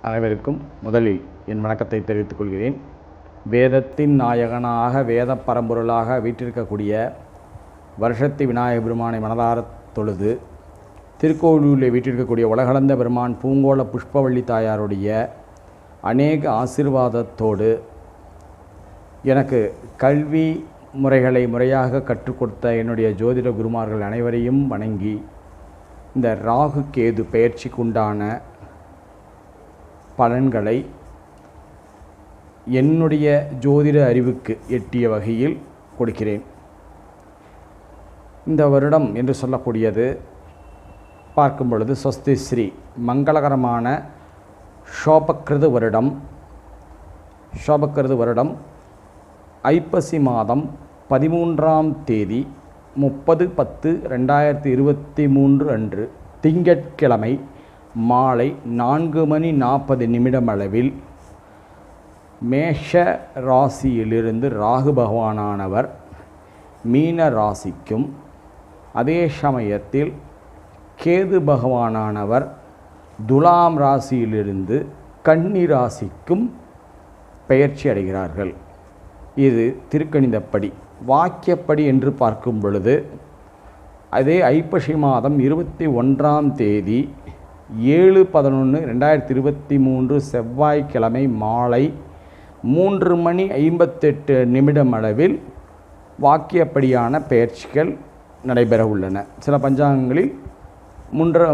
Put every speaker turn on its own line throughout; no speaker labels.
அனைவருக்கும் முதலில் என் வணக்கத்தை தெரிவித்துக் கொள்கிறேன். வேதத்தின் நாயகனாக வேத பரம்பொருளாக வீற்றிருக்கக்கூடிய வருஷத்தி விநாயக பெருமானை மனதார தொழுது திருக்கோவிலூரில் வீற்றிருக்கக்கூடிய உலகளந்த பெருமான் பூங்கோள புஷ்பவள்ளி தாயாருடைய அநேக ஆசீர்வாதத்தோடு எனக்கு கல்வி முறைகளை முறையாக கற்றுக் கொடுத்த என்னுடைய ஜோதிட குருமார்கள் அனைவரையும் வணங்கி இந்த ராகு கேது பெயர்ச்சிக்குண்டான பலன்களை என்னுடைய ஜோதிட அறிவுக்கு எட்டிய வகையில் கொடுக்கிறேன். இந்த வருடம் என்று சொல்லக்கூடியது பார்க்கும் பொழுது ஸ்வஸ்தி ஸ்ரீ மங்களகரமான சோபக்கிருது வருடம் ஐப்பசி மாதம் 13ஆம் தேதி 30/10/2023 அன்று திங்கட்கிழமை மாலை 4:40 அளவில் மேஷ ராசியிலிருந்து ராகு பகவானானவர் மீன ராசிக்கும், அதே சமயத்தில் கேது பகவானானவர் துலாம் ராசியிலிருந்து கன்னி ராசிக்கும் பெயர்ச்சி அடைகிறார்கள். இது திருக்கணிதப்படி. வாக்கியப்படி என்று பார்க்கும் பொழுது அதே ஐப்பசி மாதம் 21ஆம் தேதி 7/11/2023 செவ்வாய்க்கிழமை மாலை 3:58 அளவில் வாக்கியப்படியான பெயர்ச்சிகள் நடைபெற உள்ளன. சில பஞ்சாங்கங்களில்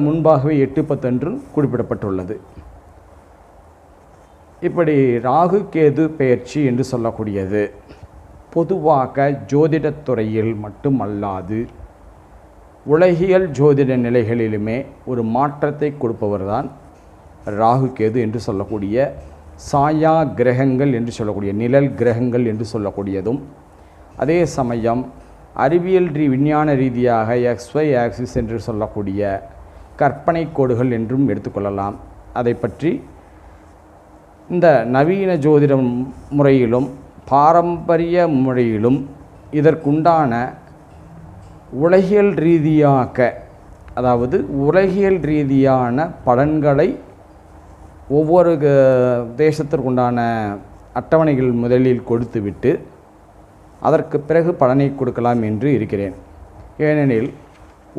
முன்பாகவே 8:10 என்று குறிப்பிடப்பட்டுள்ளது. இப்படி ராகு கேது பெயர்ச்சி என்று சொல்லக்கூடியது பொதுவாக ஜோதிடத்துறையில் மட்டுமல்லாது உலகியல் ஜோதிட நிலைகளிலுமே ஒரு மாற்றத்தை கொடுப்பவர்தான் ராகு கேது என்று சொல்லக்கூடிய சாயா கிரகங்கள் என்று சொல்லக்கூடிய நிழல் கிரகங்கள் என்று சொல்லக்கூடியதும், அதே சமயம் அறிவியல் விஞ்ஞான ரீதியாக XY ஆக்சிஸ் என்று சொல்லக்கூடிய கற்பனை கோடுகள் என்றும் எடுத்துக்கொள்ளலாம். அதை பற்றி இந்த நவீன ஜோதிட முறையிலும் பாரம்பரிய முறையிலும் இதற்குண்டான உலகியல் ரீதியாக, அதாவது உலகியல் ரீதியான பலன்களை ஒவ்வொரு தேசத்திற்குண்டான அட்டவணைகள் முதலில் கொடுத்துவிட்டு அதற்கு பிறகு பலனை கொடுக்கலாம் என்று இருக்கிறேன். ஏனெனில்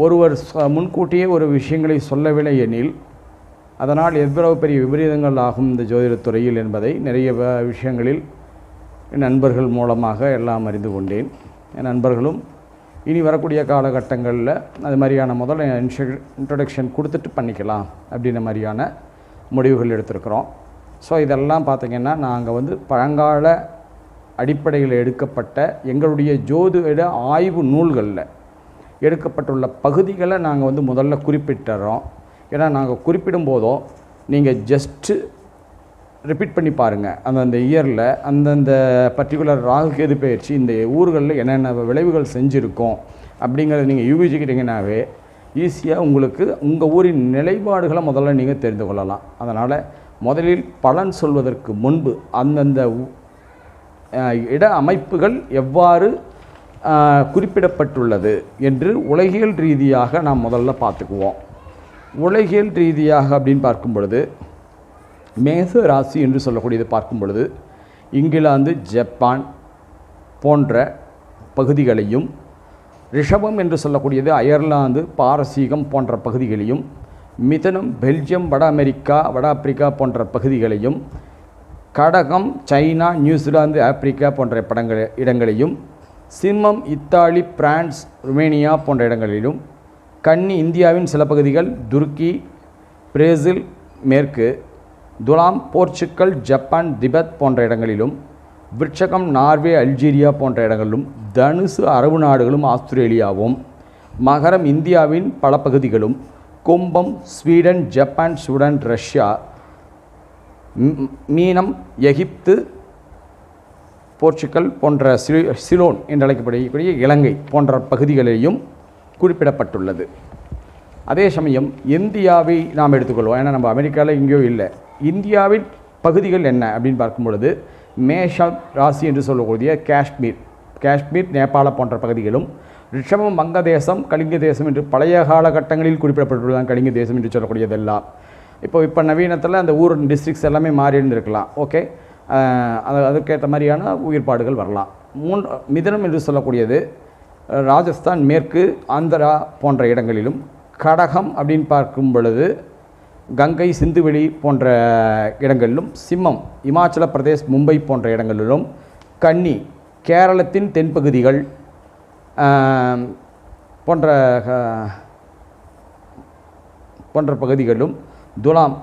ஒருவர் முன்கூட்டியே ஒரு விஷயங்களை சொல்லவில்லை எனில் அதனால் எவ்வளவு பெரிய விபரீதங்கள் ஆகும் இந்த ஜோதிடத்துறையில் என்பதை நிறைய விஷயங்களில் என் நண்பர்கள் மூலமாக எல்லாம் அறிந்து கொண்டேன். என் நண்பர்களும் இனி வரக்கூடிய காலகட்டங்களில் அது மாதிரியான முதல்ல இன்ட்ரொடக்ஷன் கொடுத்துட்டு பண்ணிக்கலாம் அப்படின்ற மாதிரியான முடிவுகள் எடுத்திருக்கிறோம். ஸோ இதெல்லாம் பார்த்திங்கன்னா நாங்கள் பழங்கால அடிப்படையில் எடுக்கப்பட்ட எங்களுடைய ஜோதிட ஆய்வு நூல்களில் எடுக்கப்பட்டுள்ள பகுதிகளை நாங்கள் முதல்ல குறிப்பிட்டுறோம். ஏன்னா நாங்கள் குறிப்பிடும் போதும் நீங்கள் ஜஸ்ட்டு ரிப்பீட் பண்ணி பாருங்கள். அந்தந்த இயரில் அந்தந்த பர்டிகுலர் ராகு கேது பயிற்சி இந்த ஊர்களில் என்னென்ன விளைவுகள் செஞ்சுருக்கோம் அப்படிங்கிறத நீங்கள் யூகிச்சுக்கிட்டிங்கன்னாவே ஈஸியாக உங்களுக்கு உங்கள் ஊரின் நிலைப்பாடுகளை முதல்ல நீங்கள் தெரிந்து கொள்ளலாம். அதனால் முதலில் பலன் சொல்வதற்கு முன்பு அந்தந்த இட அமைப்புகள் எவ்வாறு குறிப்பிடப்பட்டுள்ளது என்று உலகியல் ரீதியாக நாம் முதல்ல பார்த்துக்குவோம். உலகியல் ரீதியாக அப்படின்னு பார்க்கும் பொழுது மேச ராசி என்று சொல்லக்கூடியது பார்க்கும் பொழுது இங்கிலாந்து, ஜப்பான் போன்ற பகுதிகளையும், ரிஷபம் என்று சொல்லக்கூடியது அயர்லாந்து, பாரசீகம் போன்ற பகுதிகளையும், மிதனம் பெல்ஜியம், வட அமெரிக்கா, வட ஆப்பிரிக்கா போன்ற பகுதிகளையும், கடகம் சைனா, நியூசிலாந்து, ஆப்பிரிக்கா போன்ற இடங்களையும், சிம்மம் இத்தாலி, பிரான்ஸ், ருமேனியா போன்ற இடங்களிலும், கன்னி இந்தியாவின் சில பகுதிகள், துருக்கி, பிரேசில் மேற்கு, துலாம் போர்ச்சுக்கல், ஜப்பான், திபெத் போன்ற இடங்களிலும், விருட்சகம் நார்வே, அல்ஜீரியா போன்ற இடங்களிலும், தனுசு அரபு நாடுகளும் ஆஸ்திரேலியாவும், மகரம் இந்தியாவின் பல பகுதிகளும், கும்பம் ஸ்வீடன், ஜப்பான், சூடான், ரஷ்யா, மீனம் எகிப்து, போர்ச்சுக்கல் போன்ற சிலோன் என்று அழைக்கப்படக்கூடிய இலங்கை போன்ற பகுதிகளிலும் குறிப்பிடப்பட்டுள்ளது. அதே சமயம் இந்தியாவை நாம் எடுத்துக்கொள்வோம். ஏன்னா நம்ம அமெரிக்காவில் எங்கேயோ இல்லை. இந்தியாவின் பகுதிகள் என்ன அப்படின்னு பார்க்கும் பொழுது மேஷ ராசி என்று சொல்லக்கூடிய காஷ்மீர், நேபாள போன்ற பகுதிகளும், ரிஷபம் வங்கதேசம், கலிங்க தேசம் என்று பழைய காலகட்டங்களில் குறிப்பிடப்பட்டுள்ளதான் கலிங்க தேசம் என்று சொல்லக்கூடியதெல்லாம், இப்போ நவீனத்தில் அந்த ஊர் டிஸ்ட்ரிக்ஸ் எல்லாமே மாறி இருந்திருக்கலாம். ஓகே, அதுக்கேற்ற மாதிரியான உயிர்ப்பாடுகள் வரலாம். மிதுனம் என்று சொல்லக்கூடியது ராஜஸ்தான், மேற்கு ஆந்திரா போன்ற இடங்களிலும், கடகம் அப்படின்னு பார்க்கும் பொழுது கங்கை, சிந்துவெளி போன்ற இடங்களிலும், சிம்மம் இமாச்சல பிரதேஷ், மும்பை போன்ற இடங்களிலும், கன்னி கேரளத்தின் தென்பகுதிகள் போன்ற பகுதிகளிலும், துலாம்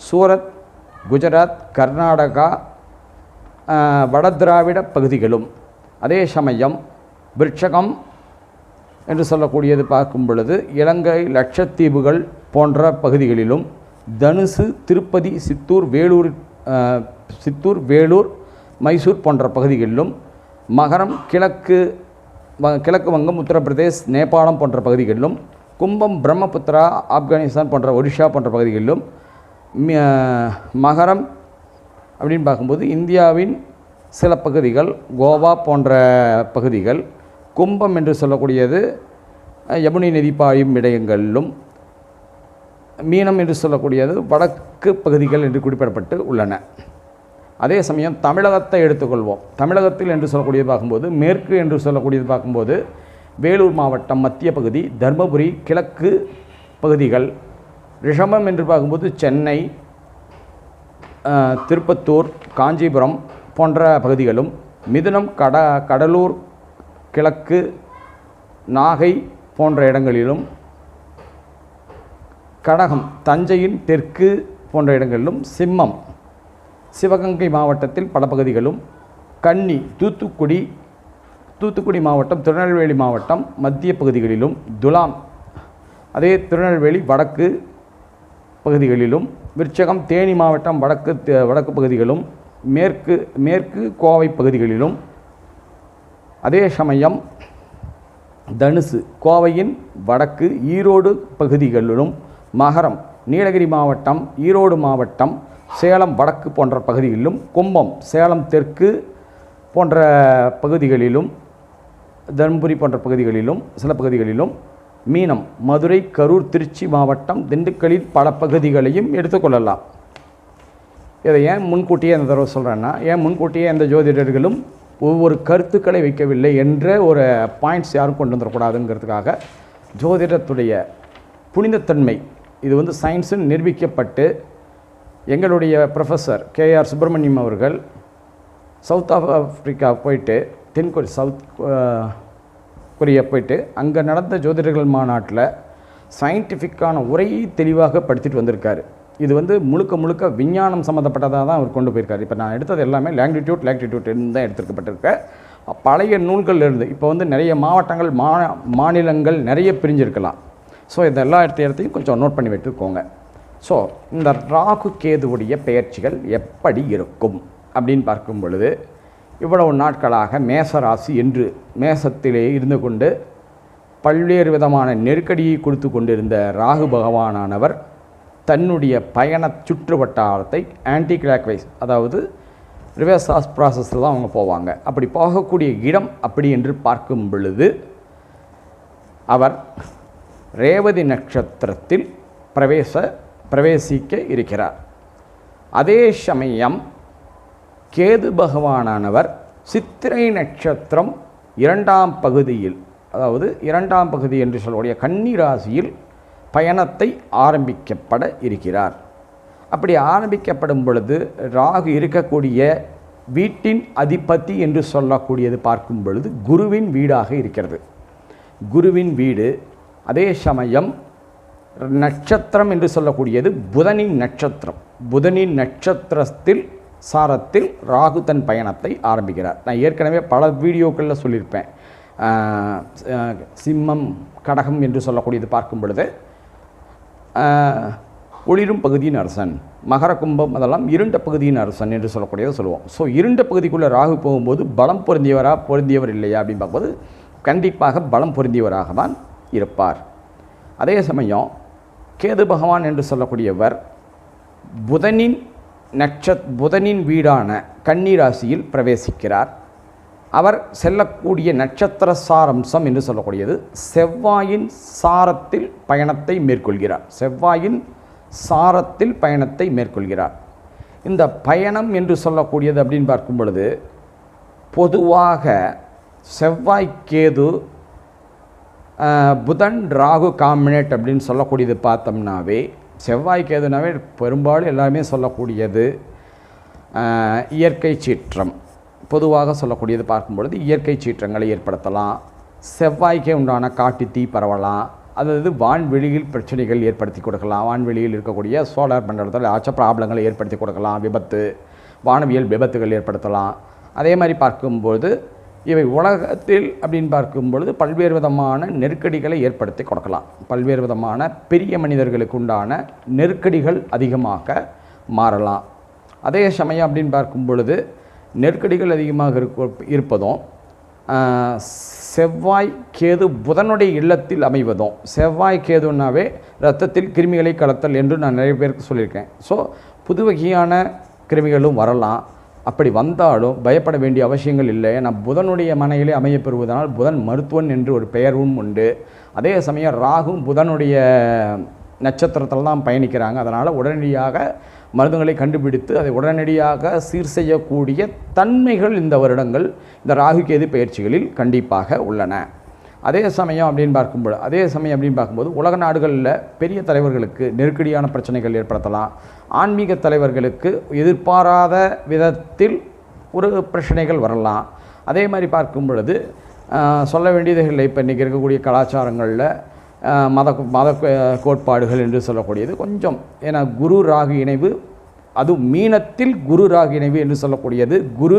சூரத், குஜராத், கர்நாடகா, வடதிராவிட பகுதிகளும், அதே சமயம் விருட்சகம் என்று சொல்லக்கூடியது பார்க்கும் பொழுது இலங்கை, லட்சத்தீவுகள் போன்ற பகுதிகளிலும், தனுசு திருப்பதி, சித்தூர், வேலூர், மைசூர் போன்ற பகுதிகளிலும், மகரம் கிழக்கு வங்கம், உத்தரப்பிரதேஷ், நேபாளம் போன்ற பகுதிகளிலும், கும்பம் பிரம்மபுத்திரா, ஆப்கானிஸ்தான் போன்ற ஒடிஷா போன்ற பகுதிகளிலும், மகரம் அப்படின்னு பார்க்கும்போது இந்தியாவின் சில பகுதிகள், கோவா போன்ற பகுதிகள், கும்பம் என்று சொல்லக்கூடியது யமுனை நதி பாயும் இடங்களிலும், மீனம் என்று சொல்லக்கூடியது வடக்கு பகுதிகள் என்று குறிப்பிடப்பட்டு உள்ளன. அதே சமயம் தமிழகத்தை எடுத்துக்கொள்வோம். தமிழகத்தில் என்று சொல்லக்கூடியது பார்க்கும்போது மேற்கு என்று சொல்லக்கூடியது பார்க்கும்போது வேலூர் மாவட்டம், மத்திய பகுதி, தர்மபுரி, கிழக்கு பகுதிகள், ரிஷபம் என்று பார்க்கும்போது சென்னை, திருப்பத்தூர், காஞ்சிபுரம் போன்ற பகுதிகளும், மிதுனம் கடலூர், கிழக்கு, நாகை போன்ற இடங்களிலும், கடகம் தஞ்சையின் தெற்கு போன்ற இடங்களிலும், சிம்மம் சிவகங்கை மாவட்டத்தில் பல பகுதிகளும், கன்னி தூத்துக்குடி மாவட்டம், திருநெல்வேலி மாவட்டம் மத்திய பகுதிகளிலும், துலாம் அதே திருநெல்வேலி வடக்கு பகுதிகளிலும், விருட்சகம் தேனி மாவட்டம் வடக்கு பகுதிகளும், மேற்கு கோவை பகுதிகளிலும், அதே சமயம் தனுசு கோவையின் வடக்கு ஈரோடு பகுதிகளிலும், மகரம் நீலகிரி மாவட்டம், ஈரோடு மாவட்டம், சேலம் வடக்கு போன்ற பகுதிகளிலும், கும்பம் சேலம் தெற்கு போன்ற பகுதிகளிலும், தர்மபுரி போன்ற பகுதிகளிலும் சில பகுதிகளிலும், மீனம் மதுரை, கரூர், திருச்சி மாவட்டம், திண்டுக்கல்லில் பல பகுதிகளையும் எடுத்துக்கொள்ளலாம். இதை ஏன் முன்கூட்டியே இந்த தடவை சொல்கிறேன்னா, ஏன் முன்கூட்டியே அந்த ஜோதிடர்களும் ஒவ்வொரு கருத்துக்களை வைக்கவில்லை என்ற ஒரு பாயிண்ட்ஸ் யாரும் கொண்டு வந்துடக்கூடாதுங்கிறதுக்காக ஜோதிடத்துடைய புனிதத்தன்மை இது வந்து சயின்ஸுன்னு நிரூபிக்கப்பட்டு எங்களுடைய ப்ரொஃபஸர் KR சுப்பிரமணியம் அவர்கள் சவுத் ஆஃப்ரிக்கா போயிட்டு சவுத் கொரியா போயிட்டு அங்கே நடந்த ஜோதிடர்கள் மாநாட்டில் சயின்டிஃபிக்கான உரையை தெளிவாக படித்துட்டு வந்திருக்காரு. இது வந்து முழுக்க விஞ்ஞானம் சம்மந்தப்பட்டதாக தான் அவர் கொண்டு போயிருக்காரு. இப்போ நான் எடுத்தது எல்லாமே லாங்கிடியூட் தான் எடுத்துக்கப்பட்டிருக்க பழைய நூல்கள் இருந்து. இப்போ வந்து நிறைய மாவட்டங்கள் மாநிலங்கள் நிறைய பிரிஞ்சிருக்கலாம். ஸோ இந்த எல்லா இடத்தையும் கொஞ்சம் நோட் பண்ணி வைத்துக்கோங்க. ஸோ இந்த ராகு கேதுவுடைய பெயர்ச்சிகள் எப்படி இருக்கும் அப்படின்னு பார்க்கும் பொழுது, இவ்வளவு நாட்களாக மேச ராசி என்று மேசத்திலே இருந்து கொண்டு பல்வேறு விதமான நெருக்கடியை கொடுத்து கொண்டிருந்த ராகு பகவானானவர் தன்னுடைய பயண சுற்று வட்டாரத்தை ஆன்டி கிளாக்வைஸ், அதாவது ரிவர்ஸ் ப்ராசஸில் தான் அவங்க போவாங்க. அப்படி போகக்கூடிய இடம் அப்படி என்று பார்க்கும் பொழுது அவர் ரேவதி நட்சத்திரத்தில் பிரவேசிக்க இருக்கிறார். அதே சமயம் கேது பகவானானவர் சித்திரை நட்சத்திரம் 2ஆம் பகுதியில், அதாவது 2ஆம் பகுதி என்று சொல்லக்கூடிய கன்னி ராசியில் பயணத்தை ஆரம்பிக்கப்பட இருக்கிறார். அப்படி ஆரம்பிக்கப்படும் பொழுது ராகு இருக்கக்கூடிய வீட்டின் அதிபதி என்று சொல்லக்கூடியது பார்க்கும் பொழுது குருவின் வீடாக இருக்கிறது. குருவின் வீடு. அதே சமயம் நட்சத்திரம் என்று சொல்லக்கூடியது புதனின் நட்சத்திரம். புதனின் நட்சத்திரத்தில் சாரத்தில் ராகு தன் பயணத்தை ஆரம்பிக்கிறார். நான் ஏற்கனவே பல வீடியோக்களில் சொல்லியிருப்பேன். சிம்மம், கடகம் என்று சொல்லக்கூடியது பார்க்கும் பொழுது ஒளிரும் பகுதியின் அரசன், மகர கும்பம் அதெல்லாம் இருண்ட பகுதியின் அரசன் என்று சொல்லக்கூடியதை சொல்லுவோம். ஸோ இருண்ட பகுதிக்குள்ளே ராகு போகும்போது பலம் பொருந்தியவர் இல்லையா அப்படின்னு பார்க்கும்போது கண்டிப்பாக பலம் பொருந்தியவராக தான் இருப்பார். அதே சமயம் கேது பகவான் என்று சொல்லக்கூடியவர் புதனின் வீடான கன்னி ராசியில் பிரவேசிக்கிறார். அவர் செல்லக்கூடிய நட்சத்திர சாரம்சம் என்று சொல்லக்கூடியது செவ்வாயின் சாரத்தில் பயணத்தை மேற்கொள்கிறார். செவ்வாயின் சாரத்தில் பயணத்தை மேற்கொள்கிறார். இந்த பயணம் என்று சொல்லக்கூடியது அப்படின்னு பார்க்கும் பொழுது பொதுவாக செவ்வாய் கேது புதன் ராகு காம்பினேட் அப்படின்னு சொல்லக்கூடியது பார்த்தோம்னாவே, செவ்வாய் கேதுனாவே பெரும்பாலும் எல்லாருமே சொல்லக்கூடியது இயற்கை சீற்றம். பொதுவாக சொல்லக்கூடியது பார்க்கும் பொழுது இயற்கை சீற்றங்களை ஏற்படுத்தலாம். செவ்வாய்க்கே உண்டான காட்டு தீ பரவலாம். அதாவது வான்வெளியில் பிரச்சனைகள் ஏற்படுத்தி கொடுக்கலாம். வான்வெளியில் இருக்கக்கூடிய சோலார் மண்டலத்தில் ஆச்ச ப்ராப்ளங்களை ஏற்படுத்தி கொடுக்கலாம். விபத்து, வானவியல் விபத்துகள் ஏற்படுத்தலாம். அதே மாதிரி பார்க்கும்போது இவை உலகத்தில் அப்படின்னு பார்க்கும்பொழுது பல்வேறு விதமான நெருக்கடிகளை ஏற்படுத்தி கொடுக்கலாம். பல்வேறு விதமான பெரிய மனிதர்களுக்கு உண்டான நெருக்கடிகள் அதிகமாக மாறலாம். அதே சமயம் அப்படின்னு பார்க்கும் பொழுது நெருக்கடிகள் அதிகமாக இருப்பதும் செவ்வாய் கேது புதனுடைய இல்லத்தில் அமைவதும், செவ்வாய் கேதுன்னாவே இரத்தத்தில் கிருமிகளை கலத்தல் என்று நான் நிறைய பேருக்கு சொல்லியிருக்கேன். ஸோ புது வகையான கிருமிகளும் வரலாம். அப்படி வந்தாலும் பயப்பட வேண்டிய அவசியங்கள் இல்லை. ஏன்னா புதனுடைய மனையிலே அமையப்பெறுவதனால் புதன் மருத்துவன் என்று ஒரு பெயரும் உண்டு. அதே சமயம் ராகும் புதனுடைய நட்சத்திரத்தில் தான் பயணிக்கிறாங்க. அதனால் உடனடியாக மருந்துகளை கண்டுபிடித்து அதை உடனடியாக சீர் செய்யக்கூடிய தன்மைகள் இந்த வருடங்கள் இந்த ராகு கேது பயிற்சிகளில் கண்டிப்பாக உள்ளன. அதே சமயம் அப்படின்னு பார்க்கும்போது உலக நாடுகளில் பெரிய தலைவர்களுக்கு நெருக்கடியான பிரச்சனைகள் ஏற்படுத்தலாம். ஆன்மீக தலைவர்களுக்கு எதிர்பாராத விதத்தில் ஒரு பிரச்சனைகள் வரலாம். அதே மாதிரி பார்க்கும் பொழுது சொல்ல வேண்டியது இல்லை. இப்போ இன்றைக்கி இருக்கக்கூடிய கலாச்சாரங்களில் மத கோட்பாடுகள் என்று சொல்லக்கூடியது கொஞ்சம், ஏன்னா குரு ராகு இணைவு, அதுவும் மீனத்தில் குரு ராகு இணைவு என்று சொல்லக்கூடியது, குரு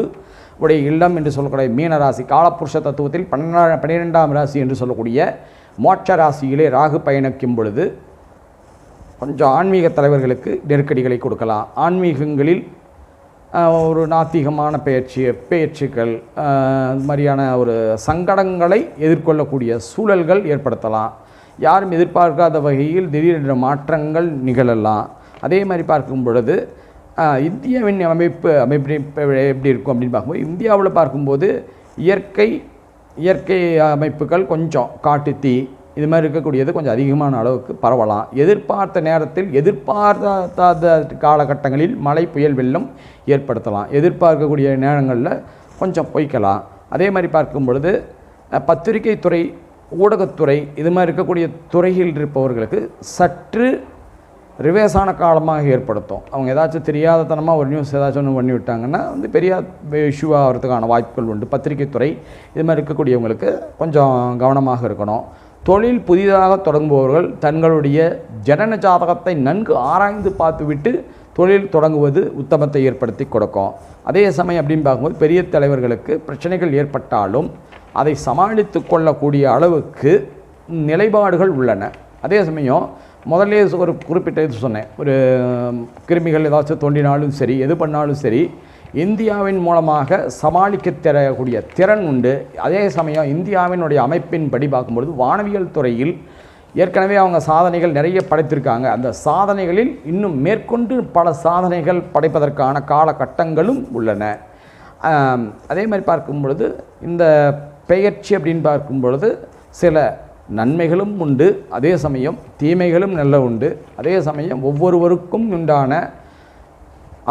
உடைய இல்லம் என்று சொல்லக்கூடிய மீன ராசி, காலப்புருஷ தத்துவத்தில் 12ஆம் ராசி என்று சொல்லக்கூடிய மோட்ச ராசியிலே ராகு பயணிக்கும் பொழுது கொஞ்சம் ஆன்மீக தலைவர்களுக்கு நெருக்கடிகளை கொடுக்கலாம். ஆன்மீகங்களில் ஒரு நாத்திகமான பேச்சுக்கள் மாதிரியான ஒரு சங்கடங்களை எதிர்கொள்ளக்கூடிய சூழல்கள் ஏற்படுத்தலாம். யாரும் எதிர்பார்க்காத வகையில் திடீரென்ற மாற்றங்கள் நிகழலாம். அதே மாதிரி பார்க்கும் பொழுது இந்தியாவின் அமைப்பு எப்படி இருக்கும் அப்படின்னு பார்க்கும்போது, இந்தியாவில் பார்க்கும்போது இயற்கை அமைப்புகள் கொஞ்சம் காட்டு தீ இது மாதிரி இருக்கக்கூடியது கொஞ்சம் அதிகமான அளவுக்கு பரவலாம். எதிர்பார்த்த நேரத்தில் எதிர்பார்க்காத காலகட்டங்களில் மழை புயல் வெள்ளம் ஏற்படுத்தலாம். எதிர்பார்க்கக்கூடிய நேரங்களில் கொஞ்சம் பொய்க்கலாம். அதே மாதிரி பார்க்கும் பொழுது பத்திரிகை துறை, ஊடகத்துறை இது மாதிரி இருக்கக்கூடிய துறையில் இருப்பவர்களுக்கு சற்று ரிவேஸான காலமாக ஏற்படுத்தும். அவங்க ஏதாச்சும் தெரியாதத்தனமாக ஒரு நியூஸ் ஏதாச்சும் ஒன்று பண்ணி விட்டாங்கன்னா பெரிய இஷ்யூ ஆகிறதுக்கான வாய்ப்புகள் உண்டு. பத்திரிகை துறை இது மாதிரி இருக்கக்கூடியவங்களுக்கு கொஞ்சம் கவனமாக இருக்கணும். தொழில் புதிதாக தொடங்குபவர்கள் தங்களுடைய ஜனன ஜாதகத்தை நன்கு ஆராய்ந்து பார்த்துவிட்டு தொழில் தொடங்குவது உத்தமத்தை ஏற்படுத்தி கொடுக்கும். அதே சமயம் அப்படின்னு பார்க்கும்போது பெரிய தலைவர்களுக்கு பிரச்சனைகள் ஏற்பட்டாலும் அதை சமாளித்து கொள்ளக்கூடிய அளவுக்கு நிலைப்பாடுகள் உள்ளன. அதே சமயம் முதல்ல ஒரு குறிப்பிட்ட இது சொன்னேன், ஒரு கிருமிகள் ஏதாச்சும் தோண்டினாலும் சரி, எது பண்ணாலும் சரி, இந்தியாவின் மூலமாக சமாளிக்க தரக்கூடிய திறன் உண்டு. அதே சமயம் இந்தியாவினுடைய அமைப்பின்படி பார்க்கும்பொழுது வானவியல் துறையில் ஏற்கனவே அவங்க சாதனைகள் நிறைய படைத்திருக்காங்க. அந்த சாதனைகளில் இன்னும் மேற்கொண்டு பல சாதனைகள் படைப்பதற்கான காலகட்டங்களும் உள்ளன. அதே மாதிரி பார்க்கும் பொழுது இந்த பெயர்ச்சி அப்படின்னு பார்க்கும் பொழுது சில நன்மைகளும் உண்டு, அதே சமயம் தீமைகளும் நல்ல உண்டு. அதே சமயம் ஒவ்வொருவருக்கும் உண்டான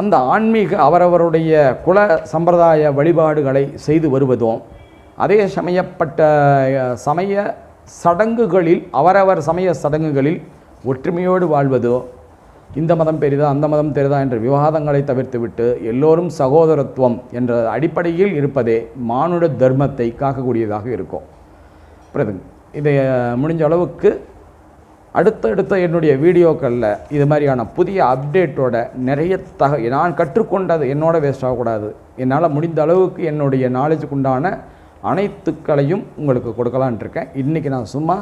அந்த ஆன்மீக அவரவருடைய குல சம்பிரதாய வழிபாடுகளை செய்து வருவதும், அதே சமயப்பட்ட சமய சடங்குகளில் அவரவர் சமய சடங்குகளில் ஒற்றுமையோடு வாழ்வதோ, இந்த மதம் பெரிதா அந்த மதம் பெரிதா என்ற விவாதங்களை தவிர்த்துவிட்டு எல்லோரும் சகோதரத்துவம் என்ற அடிப்படையில் இருப்பதே மானுட தர்மத்தை காக்கக்கூடியதாக இருக்கும். புரியுதுங்க? இதை முடிஞ்ச அளவுக்கு அடுத்தடுத்த என்னுடைய வீடியோக்களில் இது மாதிரியான புதிய அப்டேட்டோட நிறைய நான் கற்றுக்கொண்டது என்னோட வேஸ்ட் ஆகக்கூடாது. என்னால் முடிந்த அளவுக்கு என்னுடைய நாலேஜுக்கு உண்டான அனைத்துக்களையும் உங்களுக்கு கொடுக்கலான் இருக்கேன். இன்றைக்கி நான் சும்மா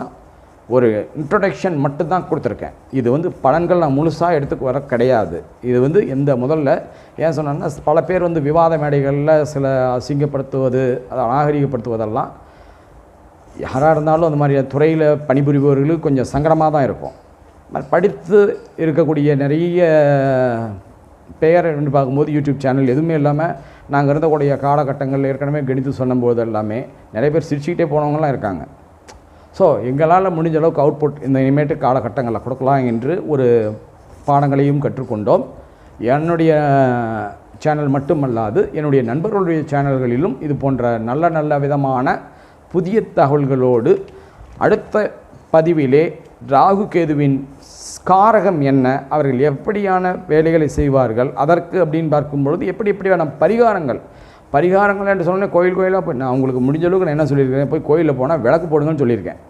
ஒரு இன்ட்ரொடக்ஷன் மட்டும்தான் கொடுத்துருக்கேன். இது பலன்கள் நான் முழுசாக எடுத்துக்கு வர கிடையாது. இது எந்த முதல்ல ஏன் சொன்னேன்னா, பல பேர் விவாத மேடைகளில் சில அசிங்கப்படுத்துவது, அதை அநாகரிகப்படுத்துவதெல்லாம் யாராக இருந்தாலும் அந்த மாதிரி துறையில் பணிபுரிபவர்களுக்கு கொஞ்சம் சங்கடமாக தான் இருக்கும். படித்து இருக்கக்கூடிய நிறைய பெயர் என்று பார்க்கும்போது யூடியூப் சேனல் எதுவுமே இல்லாமல் நாங்கள் இருந்தக்கூடிய காலகட்டங்கள் ஏற்கனவே கணித்து சொன்னபோது எல்லாமே நிறைய பேர் சிரிச்சுக்கிட்டே போனவங்களாம் இருக்காங்க. ஸோ எங்களால் முடிஞ்ச அளவுக்கு அவுட்புட் இந்த இனிமேட்டு காலகட்டங்களில் கொடுக்கலாம் என்று ஒரு பாடங்களையும் கற்றுக்கொண்டோம். என்னுடைய சேனல் மட்டுமல்லாது என்னுடைய நண்பர்களுடைய சேனல்களிலும் இது போன்ற நல்ல நல்ல விதமான புதிய தகவல்களோடு அடுத்த பதிவிலே ராகு கேதுவின் காரகம் என்ன, அவர்கள் எப்படியான வேலைகளை செய்வார்கள், அதற்கு அப்படின்னு பார்க்கும்பொழுது எப்படியான பரிகாரங்கள் என்று சொன்னேன். கோயிலாக போய் நான் உங்களுக்கு முடிஞ்ச அளவுக்கு நான் என்ன சொல்லியிருக்கேன், போய் கோயிலில் போனால் விளக்கு போடுங்கன்னு சொல்லியிருக்கேன்.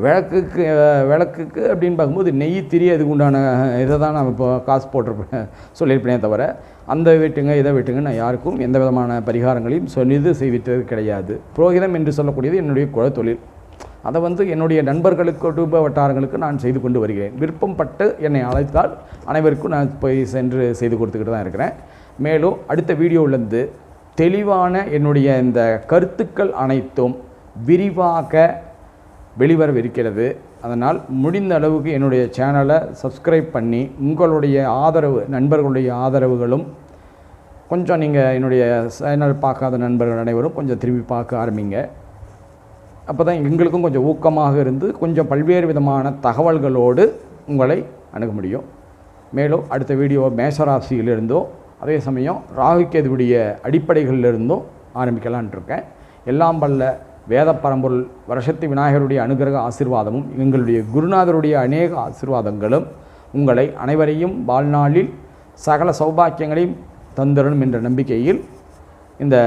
விளக்குக்கு அப்படின்னு பார்க்கும்போது நெய் திரி அதுக்கு உண்டான இதை தான் நான் இப்போ காசு போட்டிருப்பேன் சொல்லியிருப்பேனே தவிர அந்த வீட்டுங்க இதை வீட்டுங்க நான் யாருக்கும் எந்த விதமான பரிகாரங்களையும் செய்விட்டது கிடையாது. புரோகிதம் என்று சொல்லக்கூடியது என்னுடைய குலத்தொழில். அதை என்னுடைய நண்பர்களுக்கு குடும்ப வட்டாரங்களுக்கு நான் செய்து கொண்டு வருகிறேன். விருப்பம் பட்டு என்னை அழைத்தால் அனைவருக்கும் நான் போய் சென்று செய்து கொடுத்துக்கிட்டு தான் இருக்கிறேன். மேலும் அடுத்த வீடியோவிலேருந்து தெளிவான என்னுடைய இந்த கருத்துக்கள் அனைத்தும் விரிவாக வெளிவரவிருக்கிறது. அதனால் முடிந்த அளவுக்கு என்னுடைய சேனலை சப்ஸ்கிரைப் பண்ணி உங்களுடைய ஆதரவு, நண்பர்களுடைய ஆதரவுகளும் கொஞ்சம் நீங்கள் என்னுடைய சேனல் பார்க்காத நண்பர்கள் அனைவரும் கொஞ்சம் திரும்பி பார்க்க ஆரம்பிங்க. அப்போ தான் எங்களுக்கும் கொஞ்சம் ஊக்கமாக இருந்து கொஞ்சம் பல்வேறு விதமான தகவல்களோடு உங்களை அணுக முடியும். மேலும் அடுத்த வீடியோ மேஷராசியிலிருந்தோ அதே சமயம் ராகு கேதுவுடைய அடிப்படைகளிலிருந்தும் ஆரம்பிக்கலான் இருக்கேன். எல்லாம் வல்ல வேத பரம்பொருள் வரசக்தி விநாயகருடைய அனுகிரக ஆசீர்வாதமும் எங்களுடைய குருநாதருடைய அநேக ஆசீர்வாதங்களும் உங்களை அனைவரையும் வாழ்நாளில் சகல சௌபாக்கியங்களையும் தந்திரணும் என்ற நம்பிக்கையில் இந்த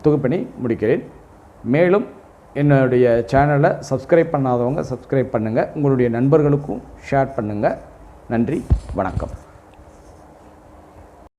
தொகுப்பினை முடிக்கிறேன். மேலும் என்னுடைய சேனலை சப்ஸ்கிரைப் பண்ணாதவங்க சப்ஸ்கிரைப் பண்ணுங்கள், உங்களுடைய நண்பர்களுக்கும் ஷேர் பண்ணுங்கள். நன்றி, வணக்கம்.